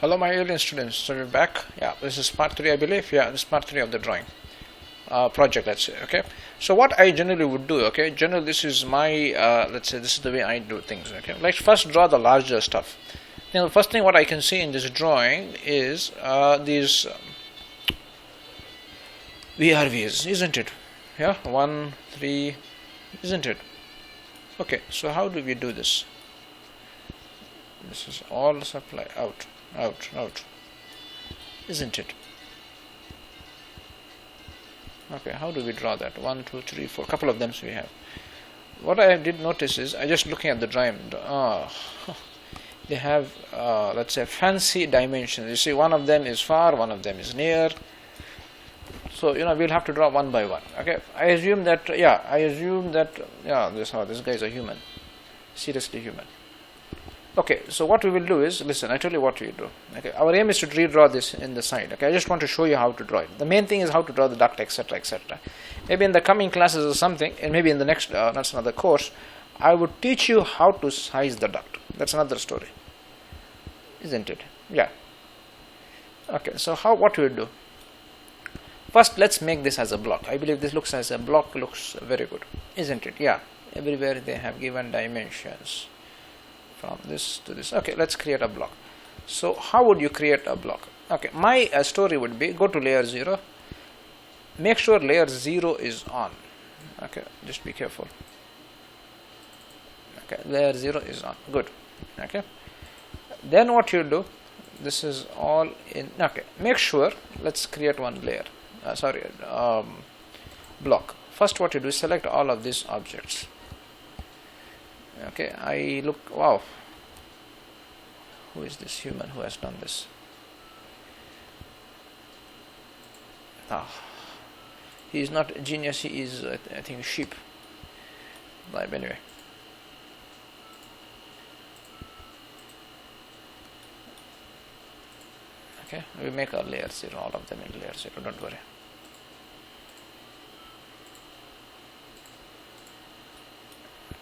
Hello my alien students, so we're back. Yeah, this is part 3 I believe. Yeah, this is part 3 of the drawing project, let's say. Okay, so what I generally would do, okay, generally this is my let's say this is the way I do things. Okay, let's first draw the larger stuff. You know, the first thing what I can see in this drawing is these VRVs, isn't it? Yeah, 1, 3, isn't it? Okay, so how do we do this? This is all supply out, isn't it? Okay, how do we draw that? 1, 2, 3, 4, couple of them we have. What I did notice is, I just looking at the drawing, they have let's say fancy dimensions. You see, one of them is far, one of them is near. So we'll have to draw one by one. Okay, I assume that this guy is a human, seriously human. Okay, so what we will do is, listen, I tell you what we do. Okay, our aim is to redraw this in the side. Okay, I just want to show you how to draw it. The main thing is how to draw the duct, etc., etc. Maybe in the coming classes or something, and maybe in the next that's another course, I would teach you how to size the duct. That's another story, isn't it? Yeah. Okay, so what we will do? First, let's make this as a block. I believe this looks as a block, looks very good, isn't it? Yeah. Everywhere they have given dimensions. From this to this. Okay, let's create a block. So how would you create a block? Okay, my story would be, go to layer 0, make sure layer 0 is on. Okay, just be careful. Okay, layer 0 is on. Good. Okay, then what you do, this is all in. Okay, make sure, let's create one layer, block. First what you do is select all of these objects. Okay, I look, wow, who is this human who has done this? He is not a genius, he is I think sheep. But anyway, okay, we make a layer 0, all of them in layer 0, don't worry.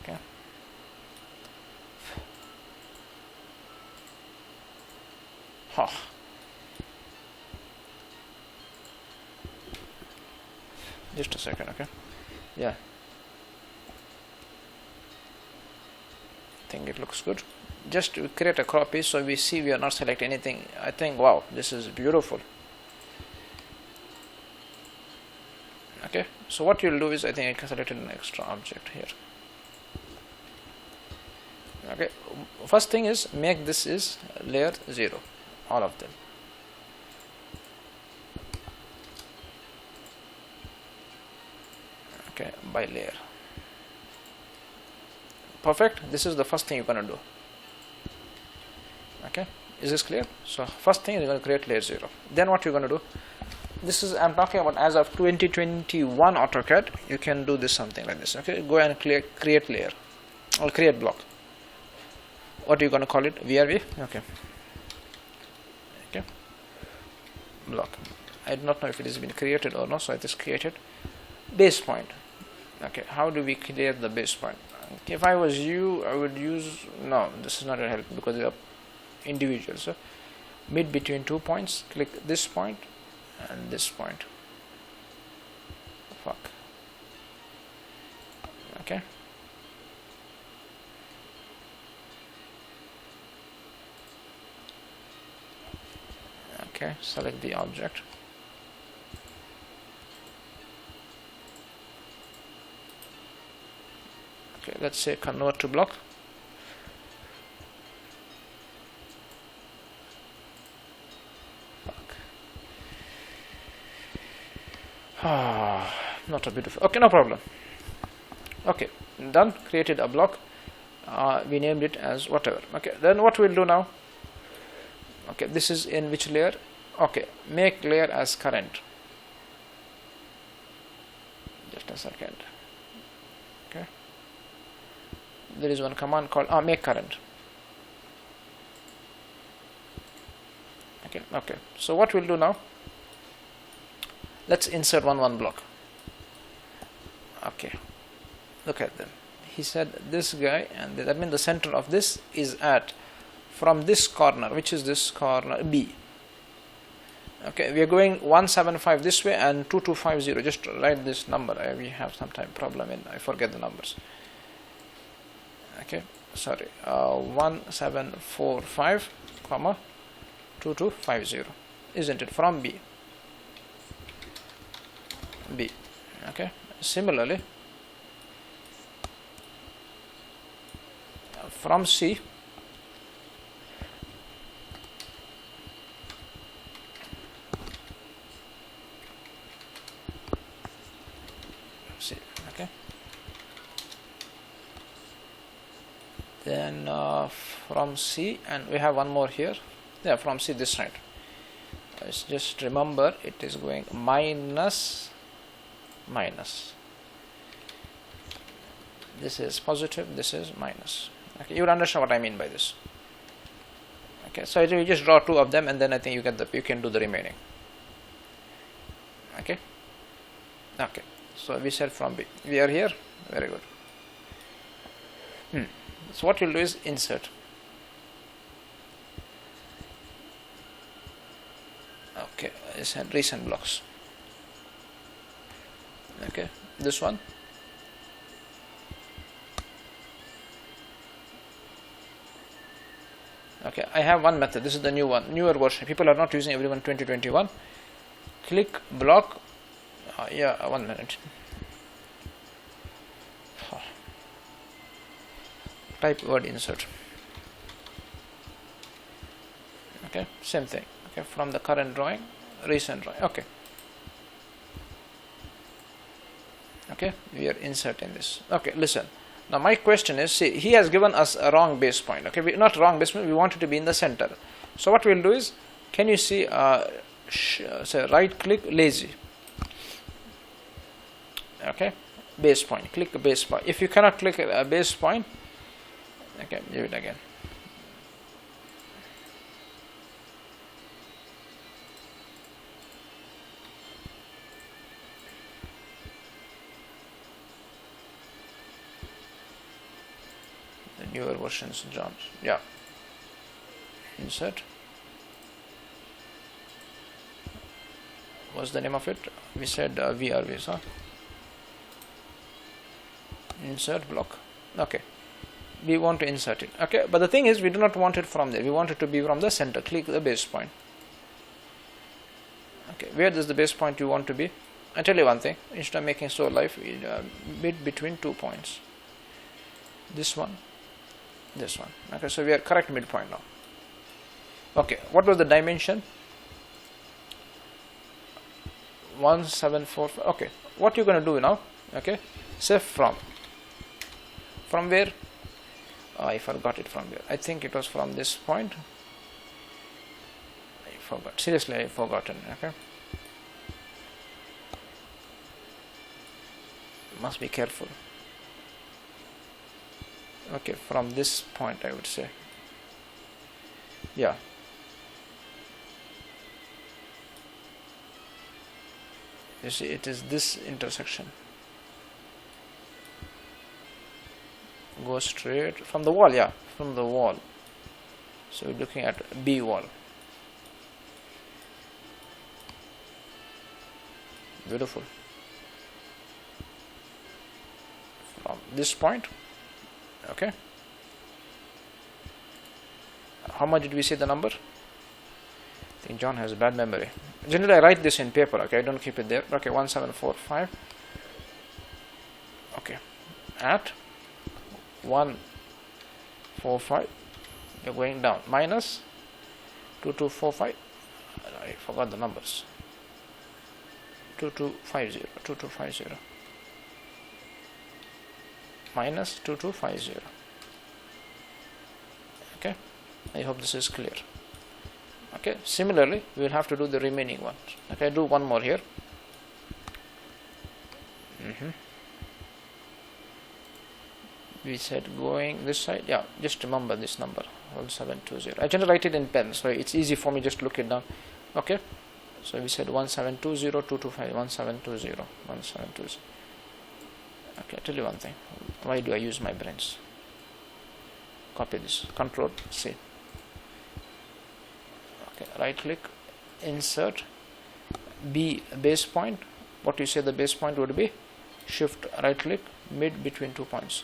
Okay. Just a second, okay? Yeah, I think it looks good. Just to create a crop piece so we see we are not selecting anything. I think, wow, this is beautiful. Okay, so what you'll do is, I think I can select an extra object here. Okay, first thing is, make this is layer 0, all of them. Okay, by layer. Perfect. This is the first thing you're going to do. Okay, is this clear? So first thing, you're going to create layer 0. Then what you're going to do, this is, I'm talking about as of 2021 AutoCAD, you can do this something like this. Okay, go and create layer or create block. What are you going to call it? VRV? Okay. Okay. Block. I do not know if it has been created or not, so it is created. Base point. Okay, how do we create the base point? Okay, if I was you, I would use, no, this is not going to help because they are individual. So mid between 2 points, click this point and this point. Fuck. Okay. Okay, select the object. Okay, let's say convert to block. Not a beautiful. Okay, no problem. Okay, done. Created a block. We named it as whatever. Okay, then what we'll do now? Okay, this is in which layer? Okay, make layer as current. Just a second. Okay, there is one command called make current. Okay, so what we'll do now, let's insert one block. Okay, look at them. He said this guy, and that means the center of this is at from this corner, which is this corner B. Okay, we are going 175 this way and 2250. Just write this number. We have sometime problem in, I forget the numbers. Okay, sorry, 1745 comma 2250, isn't it, from B. Okay, similarly from C, okay, then from C, and we have one more here, yeah, from C this side. Just remember it is going minus. This is positive, this is minus. Okay, you will understand what I mean by this. Okay, so you just draw two of them, and then I think you can do the remaining. Okay. Okay, so we said from B. We are here. Very good. So what you'll do is insert. Okay, it's recent blocks. Okay, this one. Okay, I have one method. This is the new one, newer version. People are not using everyone 2021. Click block. Yeah, 1 minute. Type word insert. Okay, same thing. Okay, from the current drawing, recent drawing. Okay. Okay, we are inserting this. Okay, listen. Now my question is, see, he has given us a wrong base point. Okay, not wrong base point, we want it to be in the center. So what we'll do is, can you see, say right click lazy. Okay, base point, click a base point. If you cannot click a base point, okay, do it again. Newer versions, John. Yeah. Insert. What's the name of it? We said VRVs, huh? Insert block. Okay. We want to insert it. Okay, but the thing is, we do not want it from there. We want it to be from the center. Click the base point. Okay, where does the base point you want to be? I tell you one thing. Instead of making so life, bit between 2 points. This one. This one. Okay, so we are correct midpoint now. Okay, what was the dimension? 1745. Okay, what you're going to do now? Okay, say from where? I forgot it from where. I think it was from this point. I forgot. Seriously, I've forgotten. Okay, must be careful. Okay, from this point, I would say. Yeah. You see, it is this intersection. Go straight from the wall, yeah, from the wall. So we're looking at B wall. Beautiful. From this point. Okay. How much did we say the number? I think John has a bad memory. Generally, I write this in paper. Okay, I don't keep it there. Okay, 1745. Okay, at 145. You're going down. Minus 2245. I forgot the numbers. 2250. Minus 2250. Okay, I hope this is clear. Okay, similarly we will have to do the remaining ones. Okay, do one more here. We said going this side. Yeah, just remember this number 1720. I generally write it in pen, so it's easy for me just to look it down. Okay, so we said 1720 225 1720 1720. Okay, I'll tell you one thing. Why do I use my brains? Copy this. Control C. Okay, right click, insert, B base point. What you say the base point would be? Shift right click, mid between 2 points.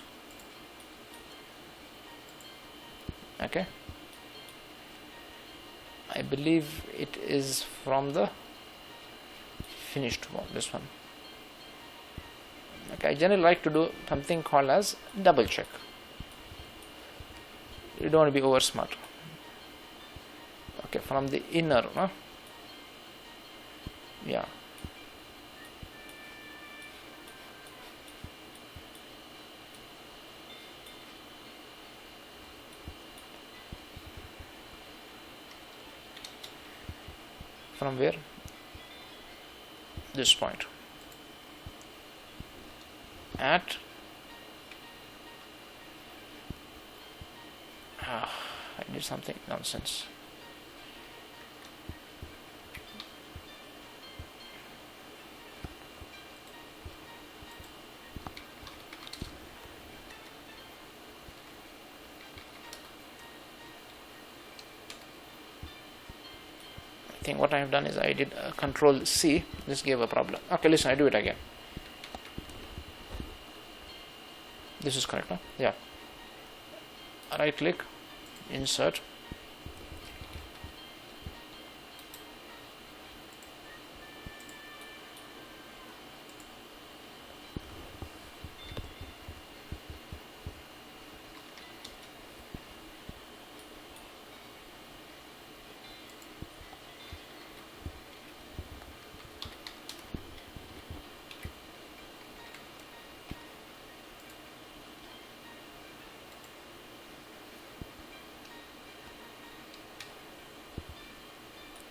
Okay, I believe it is from the finished one, this one. Okay, I generally like to do something called as double check. You don't want to be over smart. Okay, from the inner, yeah. From where? This point. At I did something nonsense. I think what I have done is I did Control C. This gave a problem. Okay, listen, I do it again. This is correct, huh? Yeah. Right click, insert,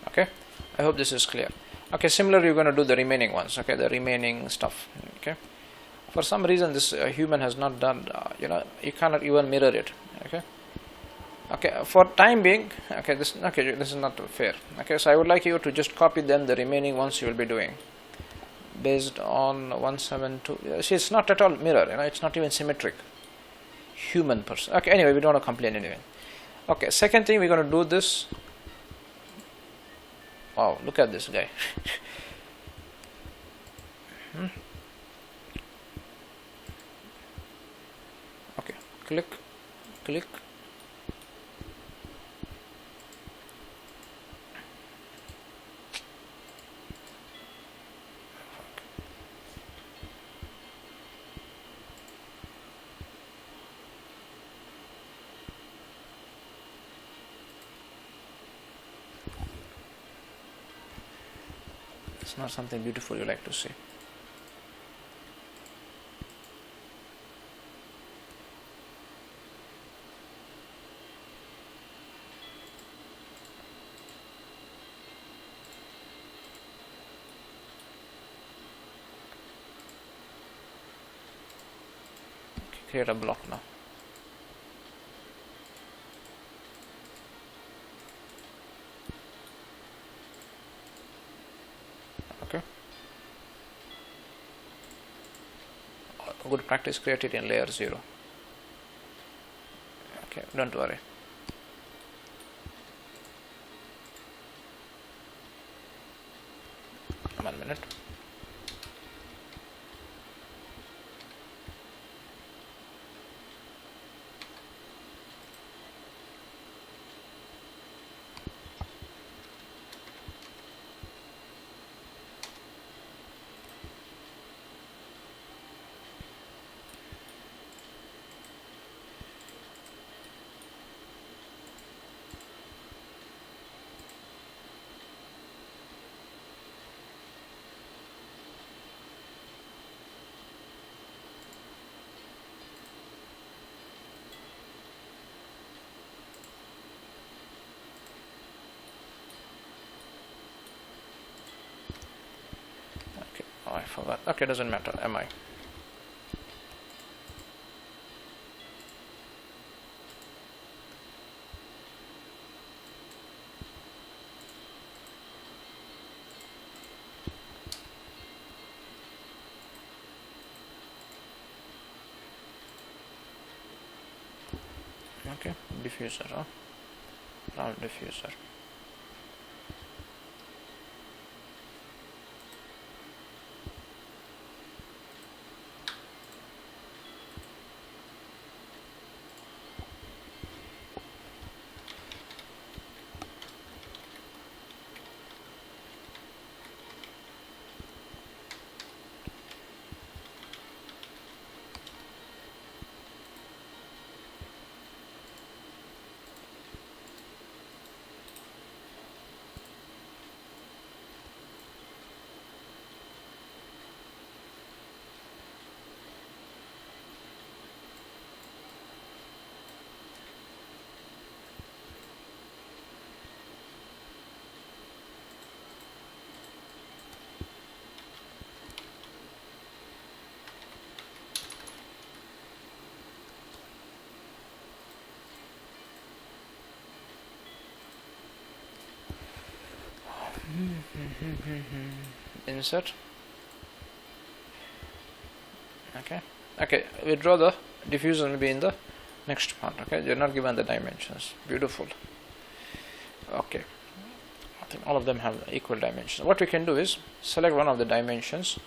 okay. I hope this is clear. Okay, similarly you're going to do the remaining ones. Okay, the remaining stuff. Okay, for some reason this human has not done, you cannot even mirror it. Okay, okay, for time being, okay, this is not fair. Okay, so I would like you to just copy then the remaining ones you will be doing based on 172. See, it's not at all mirror, it's not even symmetric. Human person. Okay, anyway, we don't want to complain anyway. Okay, second thing, we're going to do this. Wow, look at this guy. Okay, click. It's not something beautiful you like to see. Okay, create a block now. Okay. Good practice, create it in layer 0. Okay, don't worry. One minute. Oh, I forgot. Okay, doesn't matter. MI. Okay, diffuser, round diffuser. insert. Okay, we draw the diffuser maybe in the next part. Okay, you're not given the dimensions. Beautiful. Okay, I think all of them have equal dimensions. What we can do is select one of the dimensions,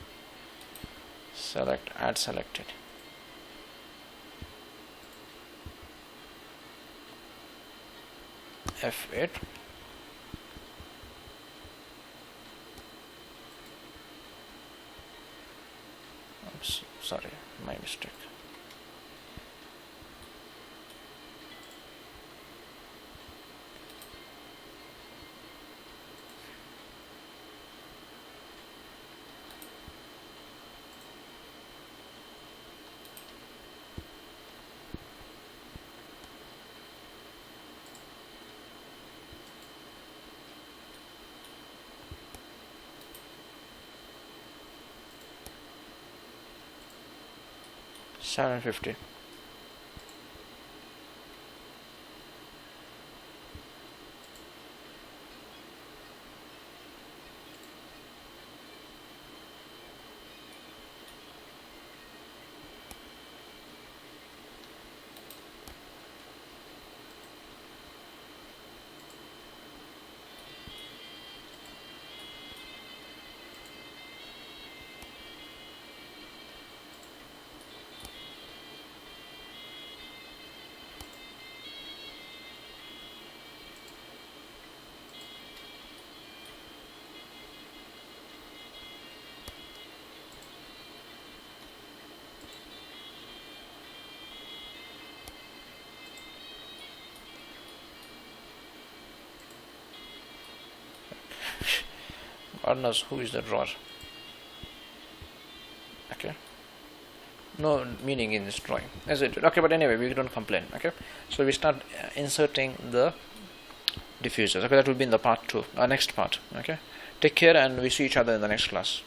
select add selected, F8. Oops, sorry, my mistake. $750. God knows who is the drawer. Okay, no meaning in this drawing, as it did. Okay, but anyway, we don't complain. Okay, so we start inserting the diffusers. Okay, that will be in the part 2, next part. Okay, take care, and we see each other in the next class.